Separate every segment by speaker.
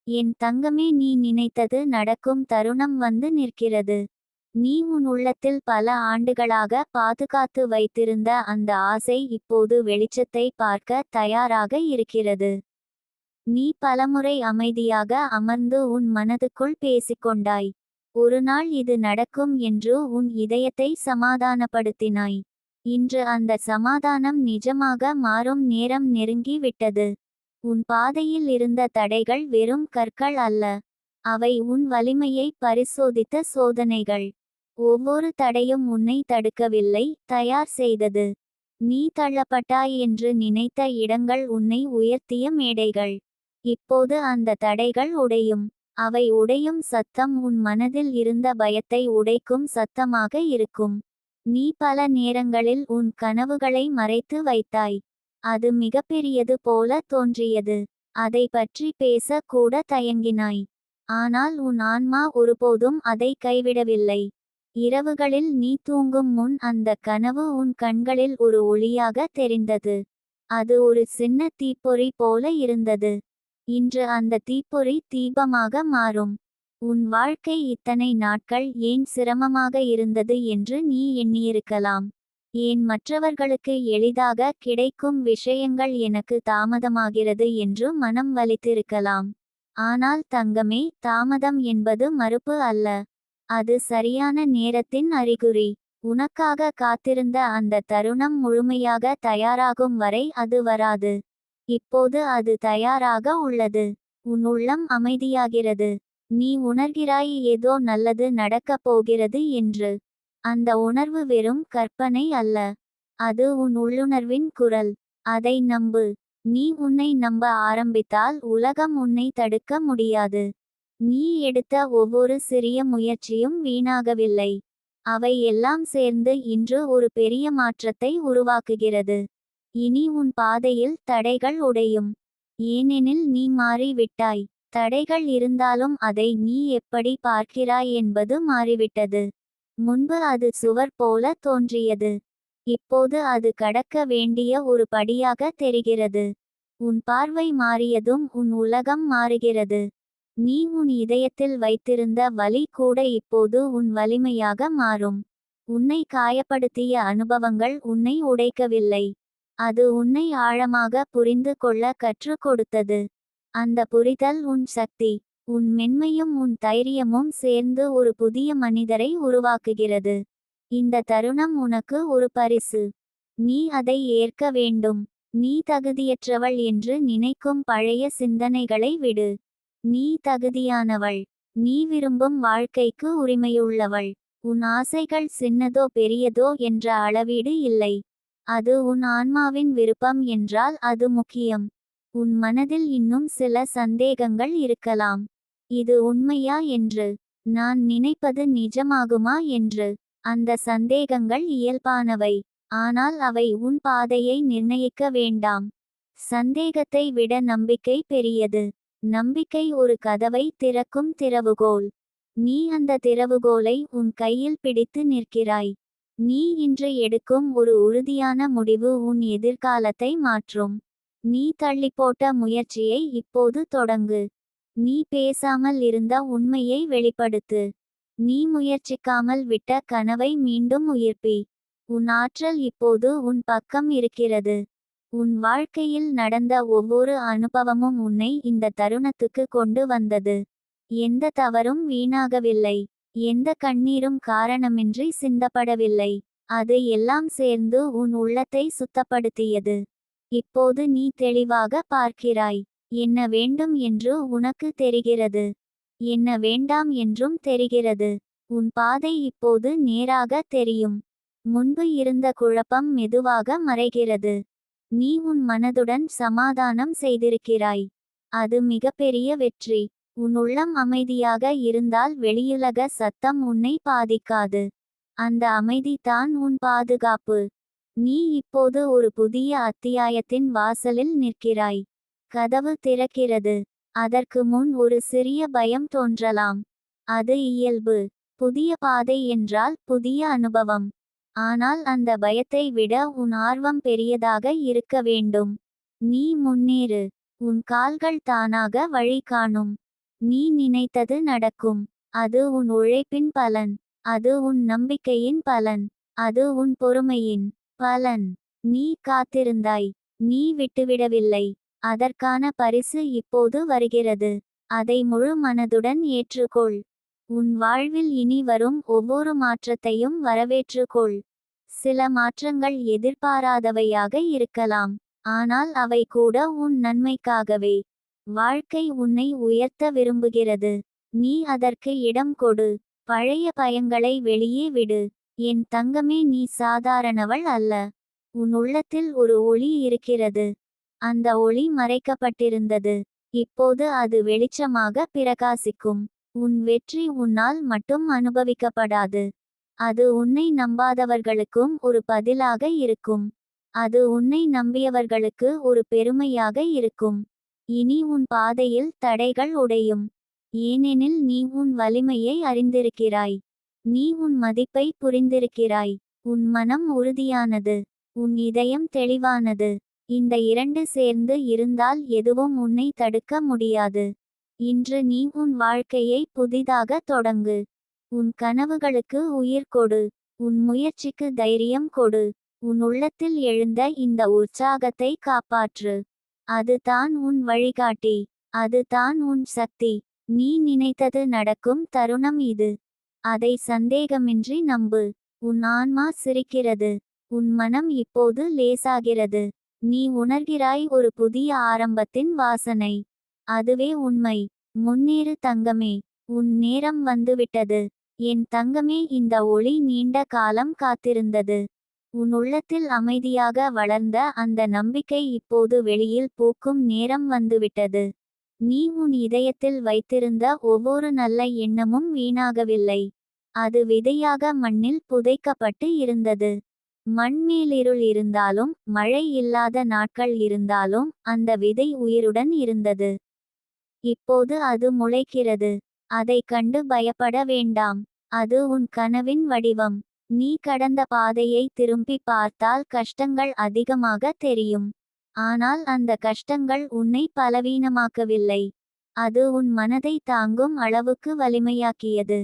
Speaker 1: என் தங்கமே, நீ நினைத்தது நடக்கும் தருணம் வந்து நிற்கிறது. நீ உன் உள்ளத்தில் பல ஆண்டுகளாக பாதுகாத்து வைத்திருந்த அந்த ஆசை இப்போது வெளிச்சத்தை பார்க்க தயாராக இருக்கிறது. நீ பலமுறை அமைதியாக அமர்ந்து உன் மனதுக்குள் பேசிக்கொண்டாய். ஒரு நாள் இது நடக்கும் என்று உன் இதயத்தை சமாதானப்படுத்தினாய். இன்று அந்த சமாதானம் நிஜமாக மாறும் நேரம் நெருங்கி விட்டது. உன் பாதையில் இருந்த தடைகள் வெறும் கற்கள் அல்ல. அவை உன் வலிமையை பரிசோதித்த சோதனைகள். ஒவ்வொரு தடையும் உன்னை தடுக்கவில்லை, தயார் செய்தது. நீ தள்ளப்பட்டாய் என்று நினைத்த இடங்கள் உன்னை உயர்த்திய மேடைகள். இப்போது அந்த தடைகள் உடையும். அவை உடையும் சத்தம் உன் மனதில் இருந்த பயத்தை உடைக்கும் சத்தமாக இருக்கும். நீ பல நேரங்களில் உன் கனவுகளை மறைத்து வைத்தாய். அது மிகப்பெரியது போல தோன்றியது. அதை பற்றி பேச கூட தயங்கினாய். ஆனால் உன் ஆன்மா ஒருபோதும் அதை கைவிடவில்லை. இரவுகளில் நீ தூங்கும் முன் அந்த கனவு உன் கண்களில் ஒரு ஒளியாக தெரிந்தது. அது ஒரு சின்ன தீப்பொறி போல இருந்தது. இன்று அந்த தீப்பொறி தீபமாக மாறும். உன் வாழ்க்கை இத்தனை நாட்கள் ஏன் சிரமமாக இருந்தது என்று நீ எண்ணியிருக்கலாம். ஏன் மற்றவர்களுக்கு எளிதாக கிடைக்கும் விஷயங்கள் எனக்கு தாமதமாகிறது என்று மனம் வலித்திருக்கலாம். ஆனால் தங்கமே, தாமதம் என்பது மறுப்பு அல்ல. அது சரியான நேரத்தின் அறிகுறி. உனக்காக காத்திருந்த அந்த தருணம் முழுமையாக தயாராகும் வரை அது வராது. இப்போது அது தயாராக உள்ளது. உன் உள்ளம் அமைதியாகிறது. நீ உணர்கிறாய் ஏதோ நல்லது நடக்கப் போகிறது என்று. அந்த உணர்வு வெறும் கற்பனை அல்ல. அது உன் உள்ளுணர்வின் குரல். அதை நம்பு. நீ உன்னை நம்ப ஆரம்பித்தால் உலகம் உன்னை தடுக்க முடியாது. நீ எடுத்த ஒவ்வொரு சிறிய முயற்சியும் வீணாகவில்லை. அவை எல்லாம் சேர்ந்து இன்று ஒரு பெரிய மாற்றத்தை உருவாக்குகிறது. இனி உன் பாதையில் தடைகள் உடையும். ஏனெனில் நீ மாறிவிட்டாய். தடைகள் இருந்தாலும் அதை நீ எப்படி பார்க்கிறாய் என்பது மாறிவிட்டது. முன்பு அது சுவர் போல தோன்றியது. இப்போது அது கடக்க வேண்டிய ஒரு படியாக தெரிகிறது. உன் பார்வை மாறியதும் உன் உலகம் மாறுகிறது. நீ உன் இதயத்தில் வைத்திருந்த வலி கூட இப்போது உன் வலிமையாக மாறும். உன்னை காயப்படுத்திய அனுபவங்கள் உன்னை உடைக்கவில்லை. அது உன்னை ஆழமாக புரிந்து கொள்ள கற்றுக் கொடுத்தது. அந்த புரிதல் உன் சக்தி. உன் மென்மையும் உன் தைரியமும் சேர்ந்து ஒரு புதிய மனிதரை உருவாக்குகிறது. இந்த தருணம் உனக்கு ஒரு பரிசு. நீ அதை ஏற்க வேண்டும். நீ தகுதியற்றவள் என்று நினைக்கும் பழைய சிந்தனைகளை விடு. நீ தகுதியானவள். நீ விரும்பும் வாழ்க்கைக்கு உரிமையுள்ளவள். உன் ஆசைகள் சின்னதோ பெரியதோ என்ற அளவீடு இல்லை. அது உன் ஆன்மாவின் விருப்பம் என்றால் அது முக்கியம். உன் மனதில் இன்னும் சில சந்தேகங்கள் இருக்கலாம். இது உண்மையா என்று. நான் நினைப்பது நிஜமாகுமா என்று. அந்த சந்தேகங்கள் இயல்பானவை. ஆனால் அவை உன் பாதையை நிர்ணயிக்க வேண்டாம். சந்தேகத்தை விட நம்பிக்கை பெரியது. நம்பிக்கை ஒரு கதவை திறக்கும் திறவுகோல். நீ அந்த திறவுகோலை உன் கையில் பிடித்து நிற்கிறாய். நீ இன்று எடுக்கும் ஒரு உறுதியான முடிவு உன் எதிர்காலத்தை மாற்றும். நீ தள்ளிப்போட்ட முயற்சியை இப்போது தொடங்கு. நீ பேசாமல் இருந்த உண்மையை வெளிப்படுத்து. நீ முயற்சிக்காமல் விட்ட கனவை மீண்டும் உயிர்ப்பி. உன் ஆற்றல் இப்போது உன் பக்கம் இருக்கிறது. உன் வாழ்க்கையில் நடந்த ஒவ்வொரு அனுபவமும் உன்னை இந்த தருணத்துக்கு கொண்டு வந்தது. எந்த தவறும் வீணாகவில்லை. எந்த கண்ணீரும் காரணமின்றி சிந்தப்படவில்லை. அது எல்லாம் சேர்ந்து உன் உள்ளத்தை சுத்தப்படுத்தியது. இப்போது நீ தெளிவாக பார்க்கிறாய். என்ன வேண்டும் என்று உனக்கு தெரிகிறது. என்ன வேண்டாம் என்றும் தெரிகிறது. உன் பாதை இப்போது நேராக தெரியும். முன்பு இருந்த குழப்பம் மெதுவாக மறைகிறது. நீ உன் மனதுடன் சமாதானம் செய்திருக்கிறாய். அது மிகப்பெரிய வெற்றி. உன் உள்ளம் அமைதியாக இருந்தால் வெளியுலக சத்தம் உன்னை பாதிக்காது. அந்த அமைதி தான் உன் பாதுகாப்பு. நீ இப்போது ஒரு புதிய அத்தியாயத்தின் வாசலில் நிற்கிறாய். கதவு திறக்கிறது. அதற்கு முன் ஒரு சிறிய பயம் தோன்றலாம். அது இயல்பு. புதிய பாதை என்றால் புதிய அனுபவம். ஆனால் அந்த பயத்தை விட உன் ஆர்வம் பெரியதாக இருக்க வேண்டும். நீ முன்னேறு. உன் கால்கள் தானாக வழி காணும். நீ நினைத்தது நடக்கும். அது உன் உழைப்பின் பலன். அது உன் நம்பிக்கையின் பலன். அது உன் பொறுமையின் பலன். நீ காத்திருந்தாய். நீ விட்டுவிடவில்லை. அதற்கான பரிசு இப்போது வருகிறது. அதை முழு மனதுடன் ஏற்றுக்கொள். உன் வாழ்வில் இனி வரும் ஒவ்வொரு மாற்றத்தையும் வரவேற்றுக்கொள். சில மாற்றங்கள் எதிர்பாராதவையாக இருக்கலாம். ஆனால் அவை கூட உன் நன்மைக்காகவே. வாழ்க்கை உன்னை உயர்த்த விரும்புகிறது. நீ அதற்கு இடம் கொடு. பழைய பயங்களை வெளியே விடு. என் தங்கமே, நீ சாதாரணவள் அல்ல. உன் உள்ளத்தில் ஒரு ஒளி இருக்கிறது. அந்த ஒளி மறைக்கப்பட்டிருந்தது. இப்போது அது வெளிச்சமாக பிரகாசிக்கும். உன் வெற்றி உன்னால் மட்டும் அனுபவிக்கப்படாது. அது உன்னை நம்பாதவர்களுக்கும் ஒரு பதிலாக இருக்கும். அது உன்னை நம்பியவர்களுக்கு ஒரு பெருமையாக இருக்கும். இனி உன் பாதையில் தடைகள் உடையும். ஏனெனில் நீ உன் வலிமையை அறிந்திருக்கிறாய். நீ உன் மதிப்பை புரிந்திருக்கிறாய். உன் மனம் உறுதியானது. உன் இதயம் தெளிவானது. இந்த இரண்டு சேர்ந்து இருந்தால் எதுவும் உன்னை தடுக்க முடியாது. இன்று நீ உன் வாழ்க்கையை புதிதாக தொடங்கு. உன் கனவுகளுக்கு உயிர் கொடு. உன் முயற்சிக்கு தைரியம் கொடு. உன் உள்ளத்தில் எழுந்த இந்த உற்சாகத்தை காப்பாற்று. அது தான் உன் வழிகாட்டி. அது தான் உன் சக்தி. நீ நினைத்தது நடக்கும் தருணம் இது. அதை சந்தேகமின்றி நம்பு. உன் ஆன்மா சிரிக்கிறது. உன் மனம் இப்போது லேசாகிறது. நீ உணர்கிறாய் ஒரு புதிய ஆரம்பத்தின் வாசனை. அதுவே உண்மை. முன்னேறு தங்கமே. உன் நேரம் வந்துவிட்டது. என் தங்கமே, இந்த ஒளி நீண்ட காலம் காத்திருந்தது. உன் உள்ளத்தில் அமைதியாக வளர்ந்த அந்த நம்பிக்கை இப்போது வெளியில் பூக்கும் நேரம் வந்துவிட்டது. நீ உன் இதயத்தில் வைத்திருந்த ஒவ்வொரு நல்ல எண்ணமும் வீணாகவில்லை. அது விதையாக மண்ணில் புதைக்கப்பட்டு இருந்தது. மண்மேலிருள் இருந்தாலும், மழை இல்லாத நாட்கள் இருந்தாலும், அந்த விதை உயிருடன் இருந்தது. இப்போது அது முளைக்கிறது. அதைக் கண்டு பயப்பட வேண்டாம். அது உன் கனவின் வடிவம். நீ கடந்த பாதையை திரும்பி பார்த்தால் கஷ்டங்கள் அதிகமாக தெரியும். ஆனால் அந்த கஷ்டங்கள் உன்னை பலவீனமாக்கவில்லை. அது உன் மனதை தாங்கும் அளவுக்கு வலிமையாக்கியது.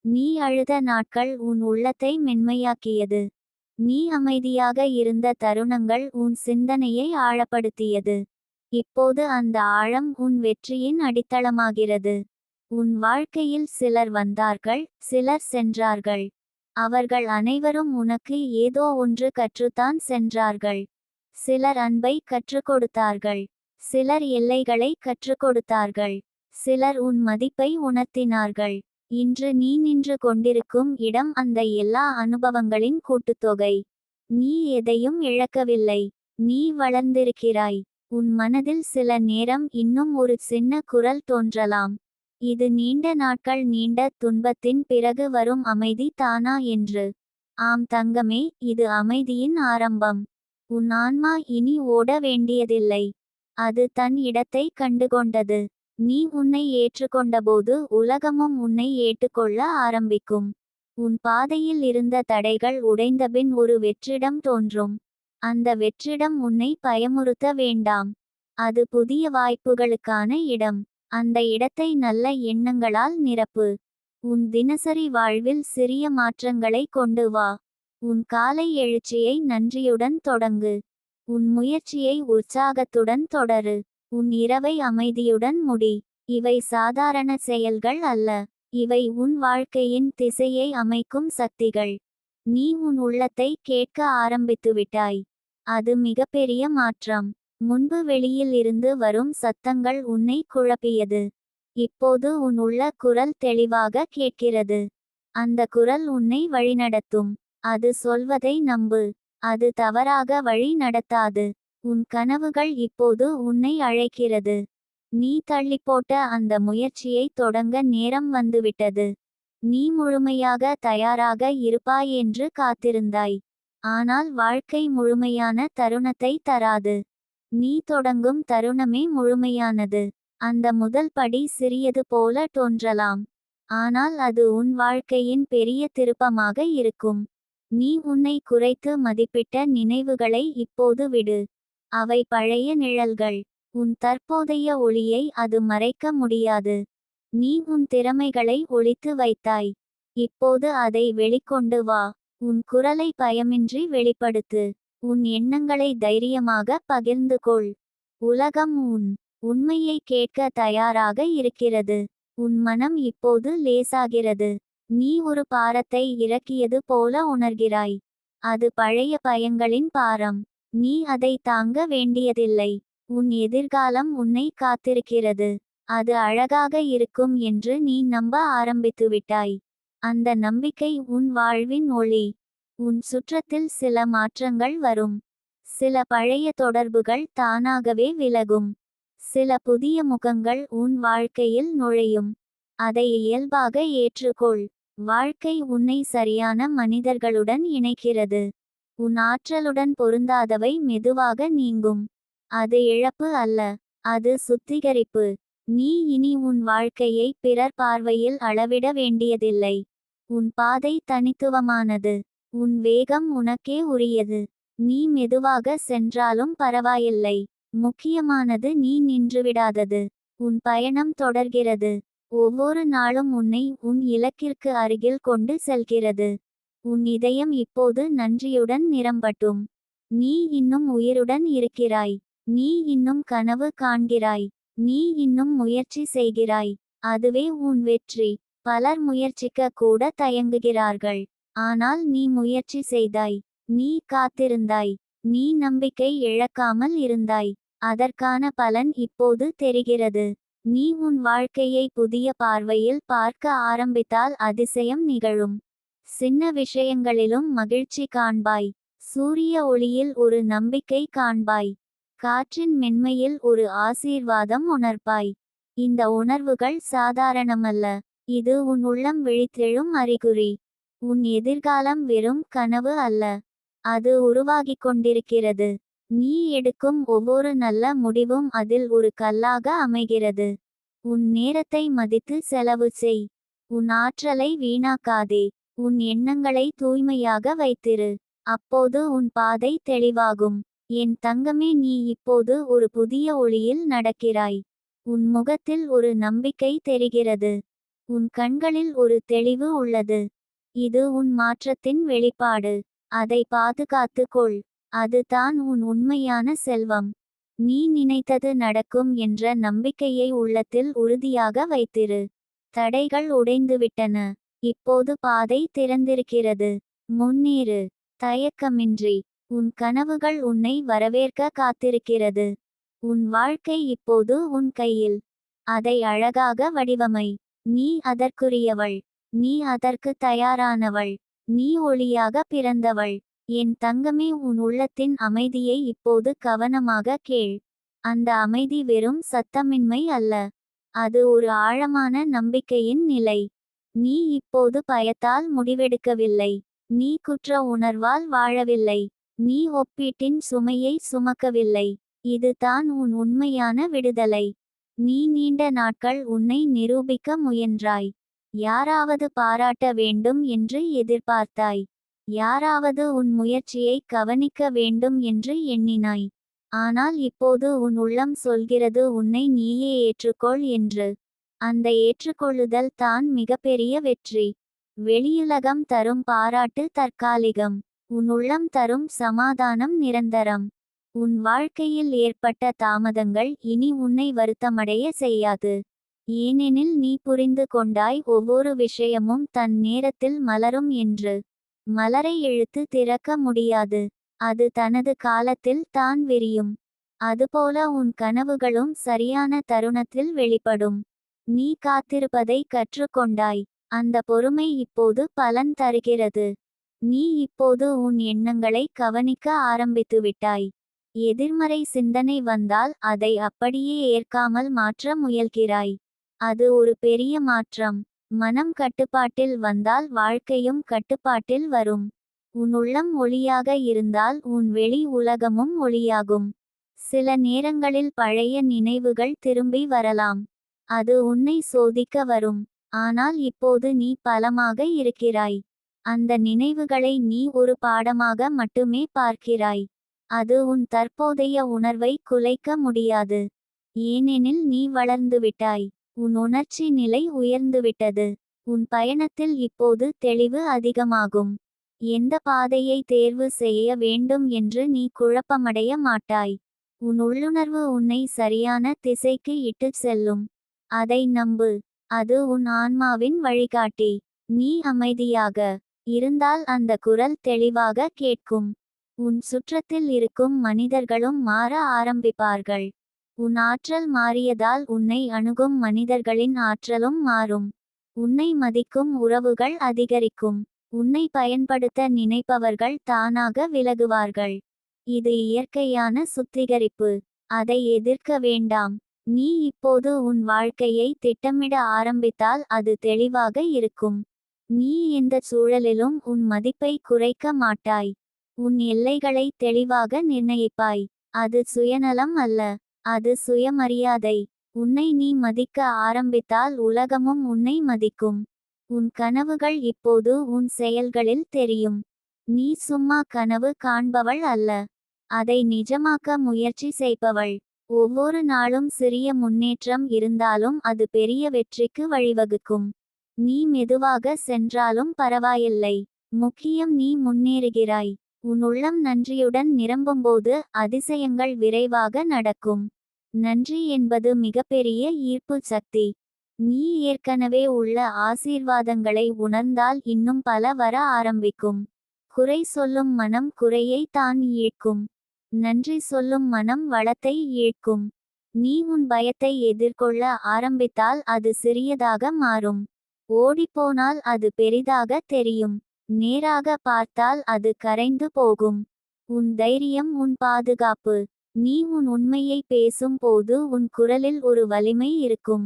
Speaker 1: நீ அழுத நாட்கள் உன் உள்ளத்தை மென்மையாக்கியது. நீ அமைதியாக இருந்த தருணங்கள் உன் சிந்தனையை ஆழப்படுத்தியது. இப்போது அந்த ஆழம் உன் வெற்றியின் அடித்தளமாகிறது. உன் வாழ்க்கையில் சிலர் வந்தார்கள், சிலர் சென்றார்கள். அவர்கள் அனைவரும் உனக்கு ஏதோ ஒன்று கற்றுத்தான் சென்றார்கள். சிலர் அன்பை கற்றுக் கொடுத்தார்கள். சிலர் எல்லைகளை கற்றுக் கொடுத்தார்கள். சிலர் உன் மதிப்பை உணர்த்தினார்கள். இன்று நீ நின்று கொண்டிருக்கும் இடம் அந்த எல்லா அனுபவங்களின் கூட்டுத்தொகை. நீ எதையும் இழக்கவில்லை. நீ வளர்ந்திருக்கிறாய். உன் மனதில் சில நேரம் இன்னும் ஒரு சின்ன குரல் தோன்றலாம். இது நீண்ட நாட்கள் நீண்ட துன்பத்தின் பிறகு வரும் அமைதி தானா என்று. ஆம் தங்கமே, இது அமைதியின் ஆரம்பம். உன் ஆன்மா இனி ஓட வேண்டியதில்லை. அது தன் இடத்தை கண்டுகொண்டது. நீ உன்னை ஏற்றுக்கொண்டபோது உலகமும் உன்னை ஏற்றுக்கொள்ள ஆரம்பிக்கும். உன் பாதையில் இருந்த தடைகள் உடைந்தபின் ஒரு வெற்றிடம் தோன்றும். அந்த வெற்றிடம் உன்னை பயமுறுத்த வேண்டாம். அது புதிய வாய்ப்புகளுக்கான இடம். அந்த இடத்தை நல்ல எண்ணங்களால் நிரப்பு. உன் தினசரி வாழ்வில் சிறிய மாற்றங்களை கொண்டு வா. உன் காலை எழுச்சியை நன்றியுடன் தொடங்கு. உன் முயற்சியை உற்சாகத்துடன் தொடரு. உன் இரவை அமைதியுடன் முடி. இவை சாதாரண செயல்கள் அல்ல. இவை உன் வாழ்க்கையின் திசையை அமைக்கும் சக்திகள். நீ உன் உள்ளத்தை கேட்க ஆரம்பித்துவிட்டாய். அது மிகப்பெரிய மாற்றம். முன்பு வெளியில் இருந்து வரும் சத்தங்கள் உன்னை குழப்பியது. இப்போது உன் உள்ள குரல் தெளிவாக கேட்கிறது. அந்த குரல் உன்னை வழிநடத்தும். அது சொல்வதை நம்பு. அது தவறாக வழி நடத்தாது. உன் கனவுகள் இப்போது உன்னை அழைக்கிறது. நீ தள்ளிப்போட்ட அந்த முயற்சியை தொடங்க நேரம் வந்துவிட்டது. நீ முழுமையாக தயாராக இருப்பாய் என்று காத்திருந்தாய். ஆனால் வாழ்க்கை முழுமையான தருணத்தை தராது. நீ தொடங்கும் தருணமே முழுமையானது. அந்த முதல் படி சிறியது போல தோன்றலாம். ஆனால் அது உன் வாழ்க்கையின் பெரிய திருப்பமாக இருக்கும். நீ உன்னை குறைத்து மதிப்பிட்ட நினைவுகளை இப்போது விடு. அவை பழைய நிழல்கள். உன் தற்போதைய ஒளியை அது மறைக்க முடியாது. நீ உன் திறமைகளை ஒளித்து வைத்தாய். இப்போது அதை வெளிக்கொண்டு வா. உன் குரலை பயமின்றி வெளிப்படுத்து. உன் எண்ணங்களை தைரியமாக பகிர்ந்து கொள். உலகம் உன் உண்மையை கேட்க தயாராக இருக்கிறது. உன் மனம் இப்போது லேசாகிறது. நீ ஒரு பாரத்தை இறக்கியது போல உணர்கிறாய். அது பழைய பயங்களின் பாரம். நீ அதை தாங்க வேண்டியதில்லை. உன் எதிர்காலம் உன்னை காத்திருக்கிறது. அது அழகாக இருக்கும் என்று நீ நம்ப ஆரம்பித்துவிட்டாய். அந்த நம்பிக்கை உன் வாழ்வின் ஒளி. உன் சுற்றத்தில் சில மாற்றங்கள் வரும். சில பழைய தொடர்புகள் தானாகவே விலகும். சில புதிய முகங்கள் உன் வாழ்க்கையில் நுழையும். அதை இயல்பாக ஏற்றுக்கொள். வாழ்க்கை உன்னை சரியான மனிதர்களுடன் இணைக்கிறது. உன் ஆற்றலுடன் பொருந்தாதவை மெதுவாக நீங்கும். அது இழப்பு அல்ல, அது சுத்திகரிப்பு. நீ இனி உன் வாழ்க்கையை பிறர் பார்வையில் அளவிட வேண்டியதில்லை. உன் பாதை தனித்துவமானது. உன் வேகம் உனக்கே உரியது. நீ மெதுவாக சென்றாலும் பரவாயில்லை. முக்கியமானது நீ நின்றுவிடாதது. உன் பயணம் தொடர்கிறது. ஒவ்வொரு நாளும் உன்னை உன் இலக்கிற்கு அருகில் கொண்டு செல்கிறது. உன் இதயம் இப்போது நன்றியுடன் நிரம்பட்டும். நீ இன்னும் உயிருடன் இருக்கிறாய். நீ இன்னும் கனவு காண்கிறாய். நீ இன்னும் முயற்சி செய்கிறாய். அதுவே உன் வெற்றி. பலர் முயற்சிக்க கூட தயங்குகிறார்கள். ஆனால் நீ முயற்சி செய்தாய். நீ காத்திருந்தாய். நீ நம்பிக்கை இழக்காமல் இருந்தாய். அதற்கான பலன் இப்போது தெரிகிறது. நீ உன் வாழ்க்கையை புதிய பார்வையில் பார்க்க ஆரம்பித்தால் அதிசயம் நிகழும். சின்ன விஷயங்களிலும் மகிழ்ச்சி காண்பாய். சூரிய ஒளியில் ஒரு நம்பிக்கை காண்பாய். காற்றின் மென்மையில் ஒரு ஆசீர்வாதம் உணர்ப்பாய். இந்த உணர்வுகள் சாதாரணமல்ல. இது உன் உள்ளம் விழித்தெழும் அறிகுறி. உன் எதிர்காலம் வெறும் கனவு அல்ல, அது உருவாகிக் கொண்டிருக்கிறது. நீ எடுக்கும் ஒவ்வொரு நல்ல முடிவும் அதில் ஒரு கல்லாக அமைகிறது. உன் நேரத்தை மதித்து செலவு செய். உன் ஆற்றலை வீணாக்காதே. உன் எண்ணங்களை தூய்மையாக வைத்திரு. அப்போது உன் பாதை தெளிவாகும். என் தங்கமே, நீ இப்போது ஒரு புதிய ஒளியில் நடக்கிறாய். உன் முகத்தில் ஒரு நம்பிக்கை தெரிகிறது. உன் கண்களில் ஒரு தெளிவு உள்ளது. இது உன் மாற்றத்தின் வெளிப்பாடு. அதை பாதுகாத்து கொள். அதுதான் உன் உண்மையான செல்வம். நீ நினைத்தது நடக்கும் என்ற நம்பிக்கையை உள்ளத்தில் உறுதியாக வைத்திரு. தடைகள் உடைந்துவிட்டன. இப்போது பாதை திறந்திருக்கிறது. முன்னேறு. தயக்கமின்றி. உன் கனவுகள் உன்னை வரவேற்க காத்திருக்கிறது. உன் வாழ்க்கை இப்போது உன் கையில். அதை அழகாக வடிவமை. நீ அதற்குரியவள். நீ அதற்கு தயாரானவள். நீ ஒளியாக பிறந்தவள். என் தங்கமே, உன் உள்ளத்தின் அமைதியை இப்போது கவனமாக கேள். அந்த அமைதி வெறும் சத்தமின்மை அல்ல, அது ஒரு ஆழமான நம்பிக்கையின் நிலை. நீ இப்போது பயத்தால் முடிவெடுக்கவில்லை. நீ குற்ற உணர்வால் வாழவில்லை. நீ ஒப்பீட்டின் சுமையை சுமக்கவில்லை. இதுதான் உன் உண்மையான விடுதலை. நீ நீண்ட நாட்கள் உன்னை நிரூபிக்க முயன்றாய். யாராவது பாராட்ட வேண்டும் என்று எதிர்பார்த்தாய். யாராவது உன் முயற்சியை கவனிக்க வேண்டும் என்று எண்ணினாய். ஆனால் இப்போது உன் உள்ளம் சொல்கிறது உன்னை நீயே ஏற்றுக்கொள் என்று. அந்த ஏற்றுக்கொள்ளுதல் தான் மிகப்பெரிய வெற்றி. வெளியுலகம் தரும் பாராட்டு தற்காலிகம். உன் உள்ளம் தரும் சமாதானம் நிரந்தரம். உன் வாழ்க்கையில் ஏற்பட்ட தாமதங்கள் இனி உன்னை வருத்தமடைய செய்யாது. ஏனெனில் நீ புரிந்து கொண்டாய், ஒவ்வொரு விஷயமும் தன் நேரத்தில் மலரும் என்று. மலரை இழுத்து திறக்க முடியாது. அது தனது காலத்தில் தான் விரியும். அதுபோல உன் கனவுகளும் சரியான தருணத்தில் வெளிப்படும். நீ காத்திருப்பதை கற்றுக்கொண்டாய். அந்த பொறுமை இப்போது பலன் தருகிறது. நீ இப்போது உன் எண்ணங்களை கவனிக்க ஆரம்பித்துவிட்டாய். எதிர்மறை சிந்தனை வந்தால் அதை அப்படியே ஏற்காமல் மாற்ற முயல்கிறாய். அது ஒரு பெரிய மாற்றம். மனம் கட்டுப்பாட்டில் வந்தால் வாழ்க்கையும் கட்டுப்பாட்டில் வரும். உன் உள்ளம் ஒளியாக இருந்தால் உன் வெளி உலகமும் ஒளியாகும். சில நேரங்களில் பழைய நினைவுகள் திரும்பி வரலாம். அது உன்னை சோதிக்க வரும். ஆனால் இப்போது நீ பலமாக இருக்கிறாய். அந்த நினைவுகளை நீ ஒரு பாடமாக மட்டுமே பார்க்கிறாய். அது உன் தற்போதைய உணர்வை குலைக்க முடியாது. ஏனெனில் நீ வளர்ந்துவிட்டாய். உன் உணர்ச்சி நிலை உயர்ந்துவிட்டது. உன் பயணத்தில் இப்போது தெளிவு அதிகமாகும். எந்த பாதையை தேர்வு செய்ய வேண்டும் என்று நீ குழப்பமடைய மாட்டாய். உன் உள்ளுணர்வு உன்னை சரியான திசைக்கு இட்டுச் செல்லும். அதை நம்பு. அது உன் ஆன்மாவின் வழிகாட்டி. நீ அமைதியாக இருந்தால் அந்த குரல் தெளிவாக கேட்கும். உன் சுற்றத்தில் இருக்கும் மனிதர்களும் மாற ஆரம்பிப்பார்கள். உன் ஆற்றல் மாறியதால் உன்னை அணுகும் மனிதர்களின் ஆற்றலும் மாறும். உன்னை மதிக்கும் உறவுகள் அதிகரிக்கும். உன்னை பயன்படுத்த நினைப்பவர்கள் தானாக விலகுவார்கள். இது இயற்கையான சுத்திகரிப்பு. அதை எதிர்க்க வேண்டாம். நீ இப்போது உன் வாழ்க்கையை திட்டமிட ஆரம்பித்தால் அது தெளிவாக இருக்கும். நீ எந்த சூழலிலும் உன் மதிப்பை குறைக்க மாட்டாய். உன் எல்லைகளை தெளிவாக நிர்ணயிப்பாய். அது சுயநலம் அல்ல, அது சுயமரியாதை. உன்னை நீ மதிக்க ஆரம்பித்தால் உலகமும் உன்னை மதிக்கும். உன் கனவுகள் இப்போது உன் செயல்களில் தெரியும். நீ சும்மா கனவு காண்பவள் அல்ல, அதை நிஜமாக்க முயற்சி செய்பவள். ஒவ்வொரு நாளும் சிறிய முன்னேற்றம் இருந்தாலும் அது பெரிய வெற்றிக்கு வழிவகுக்கும். நீ மெதுவாக சென்றாலும் பரவாயில்லை, முக்கியம் நீ முன்னேறுகிறாய். உன் உள்ளம் நன்றியுடன் நிரம்பும்போது அதிசயங்கள் விரைவாக நடக்கும். நன்றி என்பது மிகப்பெரிய ஈர்ப்பு சக்தி. நீ ஏற்கனவே உள்ள ஆசீர்வாதங்களை உணர்ந்தால் இன்னும் பல வர ஆரம்பிக்கும். குறை சொல்லும் மனம் குறையை தான் ஈர்க்கும். நன்றி சொல்லும் மனம் வளத்தை ஈர்க்கும். நீ உன் பயத்தை எதிர்கொள்ள ஆரம்பித்தால் அது சிறியதாக மாறும். ஓடிப்போனால் அது பெரிதாக தெரியும். நேராக பார்த்தால் அது கரைந்து போகும். உன் தைரியம் உன் பாதுகாப்பு. நீ உன் உண்மையை பேசும் போது உன் குரலில் ஒரு வலிமை இருக்கும்.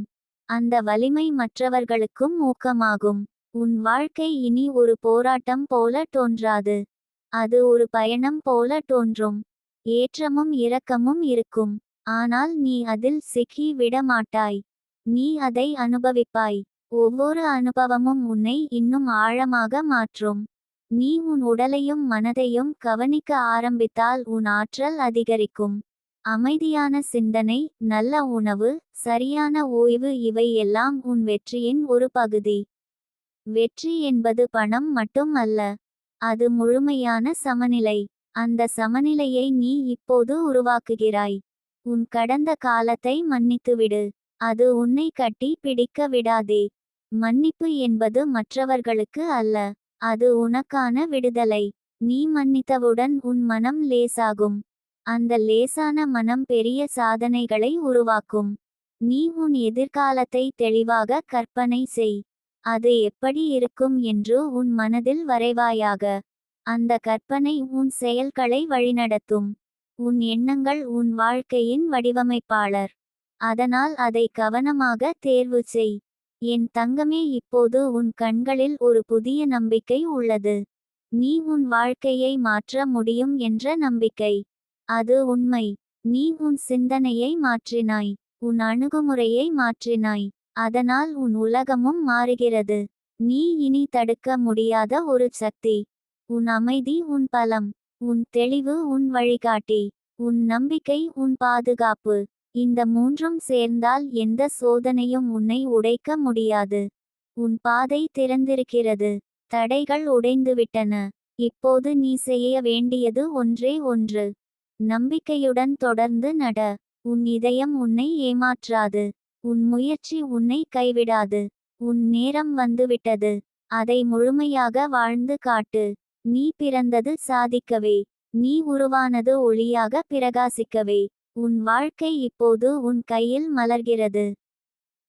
Speaker 1: அந்த வலிமை மற்றவர்களுக்கும் ஊக்கமாகும். உன் வாழ்க்கை இனி ஒரு போராட்டம் போல தோன்றாது. அது ஒரு பயணம் போல தோன்றும். ஏற்றமும் இரக்கமும் இருக்கும். ஆனால் நீ அதில் சிக்கி விட மாட்டாய். நீ அதை அனுபவிப்பாய். ஒவ்வொரு அனுபவமும் உன்னை இன்னும் ஆழமாக மாற்றும். நீ உன் உடலையும் மனதையும் கவனிக்க ஆரம்பித்தால் உன் ஆற்றல் அதிகரிக்கும். அமைதியான சிந்தனை, நல்ல உணவு, சரியான ஓய்வு இவை எல்லாம் உன் வெற்றியின் ஒரு பகுதி. வெற்றி என்பது பணம் மட்டும் அல்ல, அது முழுமையான சமநிலை. அந்த சமநிலையை நீ இப்போது உருவாக்குகிறாய். உன் கடந்த காலத்தை மன்னித்துவிடு. அது உன்னை கட்டி பிடிக்க விடாதே. மன்னிப்பு என்பது மற்றவர்களுக்கு அல்ல, அது உனக்கான விடுதலை. நீ மன்னித்தவுடன் உன் மனம் லேசாகும். அந்த லேசான மனம் பெரிய சாதனைகளை உருவாக்கும். நீ உன் எதிர்காலத்தை தெளிவாக கற்பனை செய். அது எப்படி இருக்கும் என்று உன் மனதில் வரைவாயாக. அந்த கற்பனை உன் செயல்களை வழிநடத்தும். உன் எண்ணங்கள் உன் வாழ்க்கையின் வடிவமைப்பாளர். அதனால் அதை கவனமாக தேர்வு செய். என் தங்கமே, இப்போது உன் கண்களில் ஒரு புதிய நம்பிக்கை உள்ளது. நீ உன் வாழ்க்கையை மாற்ற முடியும் என்ற நம்பிக்கை. அது உண்மை. நீ உன் சிந்தனையை மாற்றினாய். உன் அணுகுமுறையை மாற்றினாய். அதனால் உன் உலகமும் மாறுகிறது. நீ இனி தடுக்க முடியாத ஒரு சக்தி. உன் அமைதி உன் பலம். உன் தெளிவு உன் வழிகாட்டி. உன் நம்பிக்கை உன் பாதுகாப்பு. இந்த மூன்றும் சேர்ந்தால் எந்த சோதனையும் உன்னை உடைக்க முடியாது. உன் பாதை திறந்திருக்கிறது. தடைகள் உடைந்துவிட்டன. இப்போது நீ செய்ய வேண்டியது ஒன்றே ஒன்று. நம்பிக்கையுடன் தொடர்ந்து நட. உன் இதயம் உன்னை ஏமாற்றாது. உன் முயற்சி உன்னை கைவிடாது. உன் நேரம் வந்துவிட்டது. அதை முழுமையாக வாழ்ந்து காட்டு. நீ பிறந்தது சாதிக்கவே. நீ உருவானது ஒளியாக பிரகாசிக்கவே. உன் வாழ்க்கை இப்போது உன் கையில் மலர்கிறது.